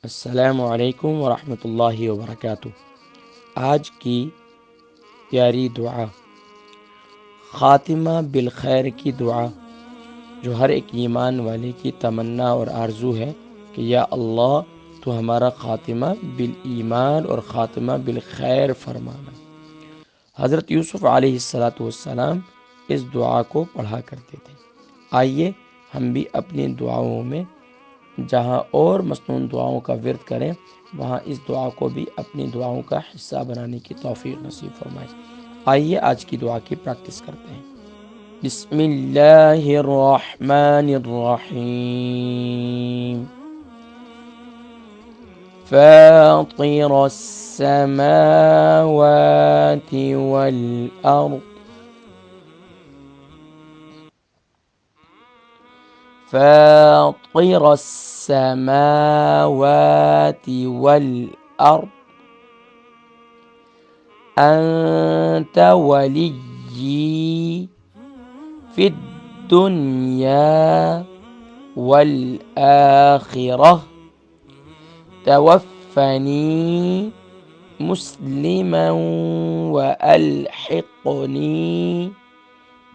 السلام علیکم ورحمۃ اللہ وبرکاتہ۔ آج کی پیاری دعا، خاتمہ بالخیر کی دعا، جو ہر ایک ایمان والے کی تمنا اور آرزو ہے کہ یا اللہ تو ہمارا خاتمہ بالایمان اور خاتمہ بالخیر فرمانا۔ حضرت یوسف علیہ السلام اس دعا کو پڑھا کرتے تھے۔ آئیے ہم بھی اپنی دعاؤں میں جہاں اور مسنون دعاؤں کا ورد کریں، وہاں اس دعا کو بھی اپنی دعاؤں کا حصہ بنانے کی توفیق نصیب فرمائے۔ آئیے آج کی دعا کی پریکٹس کرتے ہیں۔ بسم اللہ الرحمن الرحیم۔ فاطر السماوات والارض فاطر السماوات والأرض أنت ولي في الدنيا والآخرة توفني مسلما وألحقني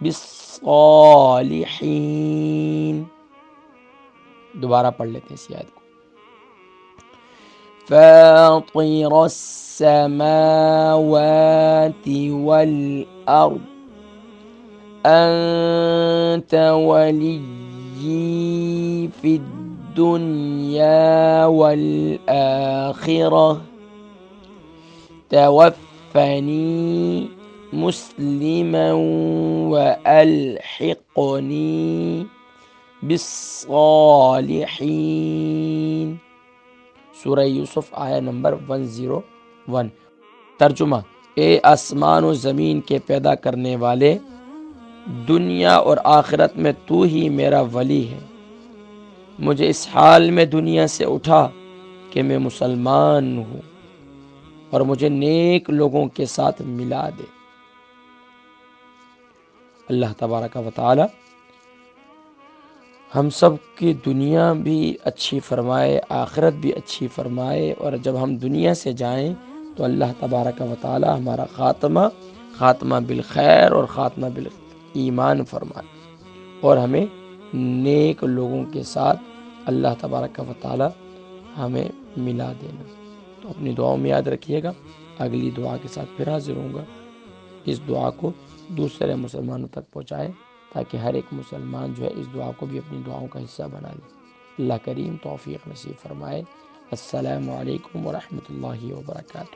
بالصالحين۔ دوبارہ پڑھ لیتے ہیں اس آیت کو۔ فاطر السماوات والأرض أنت ولي في الدنيا والآخرة توفني مسلما وألحقني بالصالحین۔ سورہ یوسف آیہ نمبر 101۔ ترجمہ: اے آسمان و زمین کے پیدا کرنے والے، دنیا اور آخرت میں تو ہی میرا ولی ہے۔ مجھے اس حال میں دنیا سے اٹھا کہ میں مسلمان ہوں، اور مجھے نیک لوگوں کے ساتھ ملا دے۔ اللہ تبارک و تعالی ہم سب کی دنیا بھی اچھی فرمائے، آخرت بھی اچھی فرمائے، اور جب ہم دنیا سے جائیں تو اللہ تبارک و تعالی ہمارا خاتمہ بالخیر اور خاتمہ بالایمان فرمائے، اور ہمیں نیک لوگوں کے ساتھ اللہ تبارک و تعالی ہمیں ملا دینا۔ تو اپنی دعاؤں میں یاد رکھیے گا۔ اگلی دعا کے ساتھ پھر حاضر ہوں گا۔ اس دعا کو دوسرے مسلمانوں تک پہنچائیں تاکہ ہر ایک مسلمان جو ہے اس دعا کو بھی اپنی دعاؤں کا حصہ بنا لے۔ اللہ کریم توفیق نصیب فرمائے۔ السلام علیکم ورحمۃ اللہ وبرکاتہ۔